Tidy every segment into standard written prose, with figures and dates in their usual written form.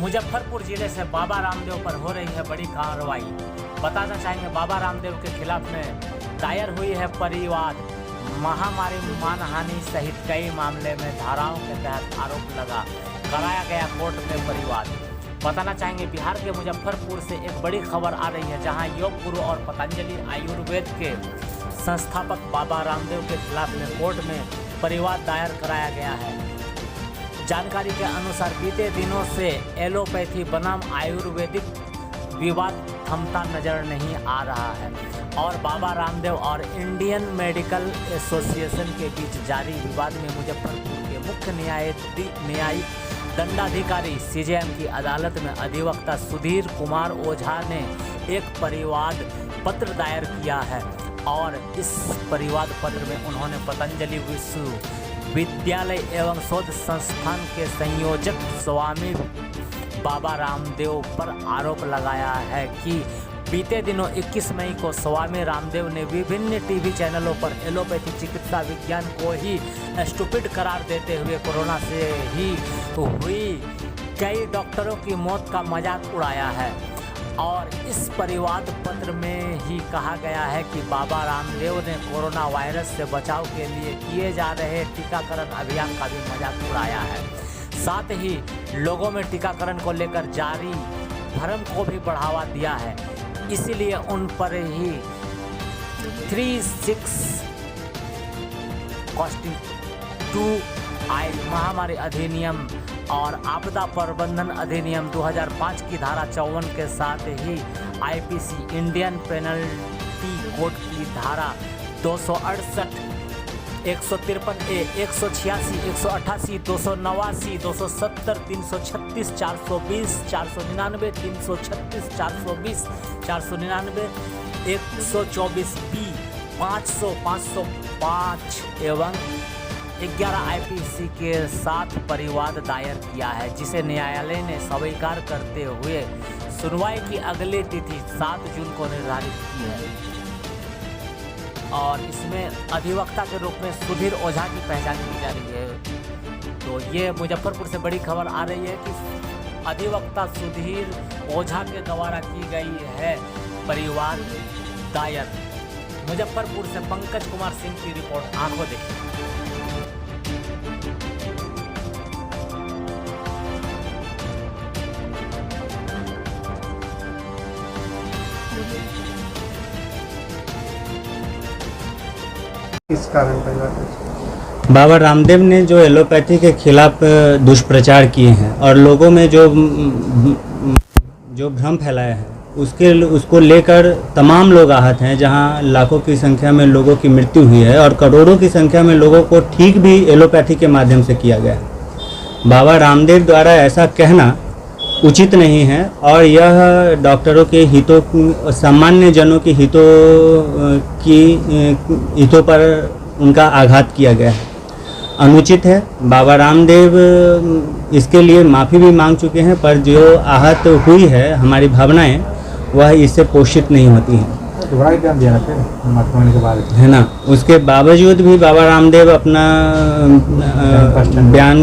मुजफ्फरपुर जिले से बाबा रामदेव पर हो रही है बड़ी कार्रवाई। बताना चाहेंगे बाबा रामदेव के खिलाफ में दायर हुई है परिवाद, महामारी, मानहानि सहित कई मामले में धाराओं के तहत आरोप कराया गया कोर्ट में परिवाद। बताना चाहेंगे बिहार के मुजफ्फरपुर से एक बड़ी खबर आ रही है, जहां योग गुरु और पतंजलि आयुर्वेद के संस्थापक बाबा रामदेव के खिलाफ में कोर्ट में परिवाद दायर कराया गया है। जानकारी के अनुसार बीते दिनों से एलोपैथी बनाम आयुर्वेदिक विवाद थमता नजर नहीं आ रहा है और बाबा रामदेव और इंडियन मेडिकल एसोसिएशन के बीच जारी विवाद में मुजफ्फरपुर के मुख्य न्यायिक दंडाधिकारी सीजेएम की अदालत में अधिवक्ता सुधीर कुमार ओझा ने एक परिवाद पत्र दायर किया है और इस परिवाद पत्र में उन्होंने पतंजलि विश्वविद्यालय एवं शोध संस्थान के संयोजक स्वामी बाबा रामदेव पर आरोप लगाया है कि बीते दिनों 21 मई को स्वामी रामदेव ने विभिन्न टीवी चैनलों पर एलोपैथी चिकित्सा विज्ञान को ही स्टूपिड करार देते हुए कोरोना से ही हुई कई डॉक्टरों की मौत का मजाक उड़ाया है। और इस परिवाद पत्र में ही कहा गया है कि बाबा रामदेव ने कोरोना वायरस से बचाव के लिए किए जा रहे टीकाकरण अभियान का भी मजाक उड़ाया है। साथ ही लोगों में टीकाकरण को लेकर जारी भ्रम को भी बढ़ावा दिया है। इसीलिए उन पर ही 36 महामारी अधिनियम और आपदा प्रबंधन अधिनियम 2005 की धारा 54 के साथ ही आईपीसी इंडियन पेनल्टी कोड की धारा 268, 153A, 186, 188, 289, 270, 336, 420, 499, 336, 420, 499, 124B, 500, 505 एवं 11 आईपीसी के साथ परिवाद दायर किया है, जिसे न्यायालय ने स्वीकार करते हुए सुनवाई की अगली तिथि 7 जून को निर्धारित की है। और इसमें अधिवक्ता के रूप में सुधीर ओझा की पहचान की जा रही है। तो ये मुजफ्फरपुर से बड़ी खबर आ रही है कि अधिवक्ता सुधीर ओझा के द्वारा की गई है परिवाद दायर। मुजफ्फरपुर से पंकज कुमार सिंह की रिपोर्ट, आंखों देखिए। किस कारण परिवार? बाबा रामदेव ने जो एलोपैथी के खिलाफ दुष्प्रचार किए हैं और लोगों में जो भ्रम फैलाया है उसको लेकर तमाम लोग आहत हैं। जहां लाखों की संख्या में लोगों की मृत्यु हुई है और करोड़ों की संख्या में लोगों को ठीक भी एलोपैथी के माध्यम से किया गया है। बाबा रामदेव द्वारा ऐसा कहना उचित नहीं है और यह डॉक्टरों के हितों, सामान्य जनों के हितों पर उनका आघात किया गया है, अनुचित है। बाबा रामदेव इसके लिए माफ़ी भी मांग चुके हैं, पर जो आहत हुई है हमारी भावनाएं, वह इससे पोषित नहीं होती हैं, है ना। उसके बावजूद भी बाबा रामदेव अपना बयान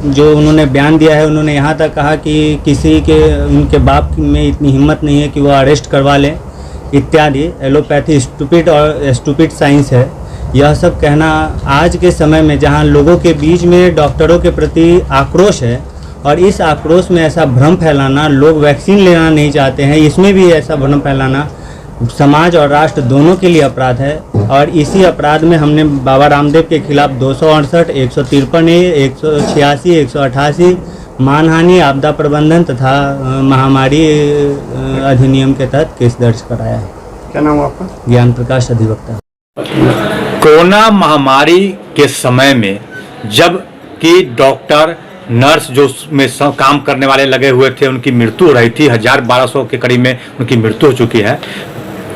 जो उन्होंने बयान दिया है, उन्होंने यहाँ तक कहा कि किसी के उनके बाप में इतनी हिम्मत नहीं है कि वो अरेस्ट करवा लें इत्यादि। एलोपैथी स्टूपिड साइंस है, यह सब कहना आज के समय में जहाँ लोगों के बीच में डॉक्टरों के प्रति आक्रोश है और इस आक्रोश में ऐसा भ्रम फैलाना, लोग वैक्सीन लेना नहीं चाहते हैं, इसमें भी ऐसा भ्रम फैलाना समाज और राष्ट्र दोनों के लिए अपराध है। और इसी अपराध में हमने बाबा रामदेव के खिलाफ 268, 153A, 186, 188 मानहानि, आपदा प्रबंधन तथा महामारी अधिनियम के तहत केस दर्ज कराया है। क्या नाम है आपका? ज्ञान प्रकाश, अधिवक्ता। कोरोना महामारी के समय में जब कि डॉक्टर, नर्स जो में काम करने वाले लगे हुए थे, उनकी मृत्यु हो रही थी, 1000-1200 के करीब में उनकी मृत्यु हो चुकी है,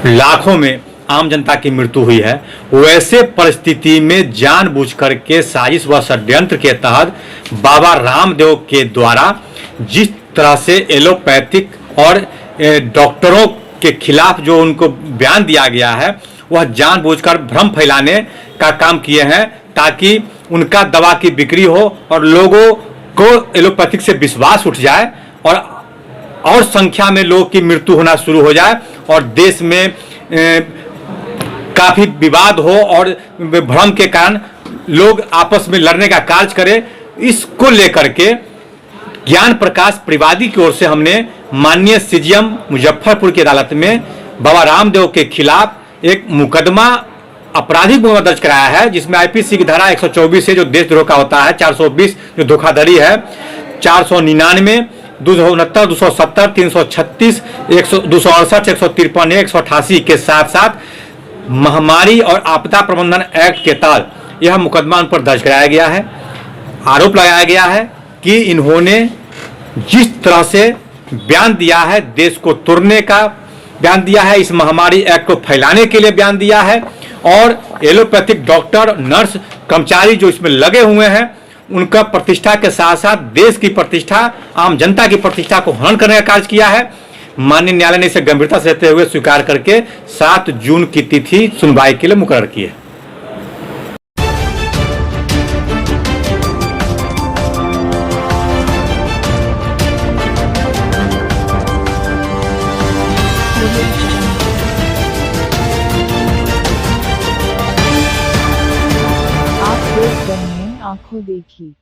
लाखों में आम जनता की मृत्यु हुई है। वैसे परिस्थिति में जानबूझ करके साजिश व षड्यंत्र के तहत बाबा रामदेव के द्वारा जिस तरह से एलोपैथिक और डॉक्टरों के खिलाफ जो उनको बयान दिया गया है, वह जानबूझकर भ्रम फैलाने का काम किए हैं ताकि उनका दवा की बिक्री हो और लोगों को एलोपैथिक से विश्वास उठ जाए और संख्या में लोगों की मृत्यु होना शुरू हो जाए और देश में काफी विवाद हो और भ्रम के कारण लोग आपस में लड़ने का कार्य करें, इसको लेकर के ज्ञान प्रकाश परिवादी की ओर से हमने माननीय सीजीएम मुजफ्फरपुर की अदालत में बाबा रामदेव के खिलाफ एक मुकदमा आपराधिक मुकदमा दर्ज कराया है, जिसमें आईपीसी की धारा 124 से जो देशद्रोह का होता है, 420 जो धोखाधड़ी है, 499, 269, 270, 336, 268, 153, 188 के साथ साथ महामारी और आपदा प्रबंधन एक्ट के तहत यह मुकदमा उन पर दर्ज कराया गया है। आरोप लगाया गया है कि इन्होंने जिस तरह से बयान दिया है, देश को तोड़ने का बयान दिया है, इस महामारी एक्ट को फैलाने के लिए बयान दिया है और एलोपैथिक डॉक्टर, नर्स, कर्मचारी जो इसमें लगे हुए हैं उनका प्रतिष्ठा के साथ साथ देश की प्रतिष्ठा, आम जनता की प्रतिष्ठा को हनन करने का कार्य किया है। माननीय न्यायालय ने इसे गंभीरता से लेते हुए स्वीकार करके 7 जून की तिथि सुनवाई के लिए मुकर्रर की है। आप देख रहे हैं आंखों देखी।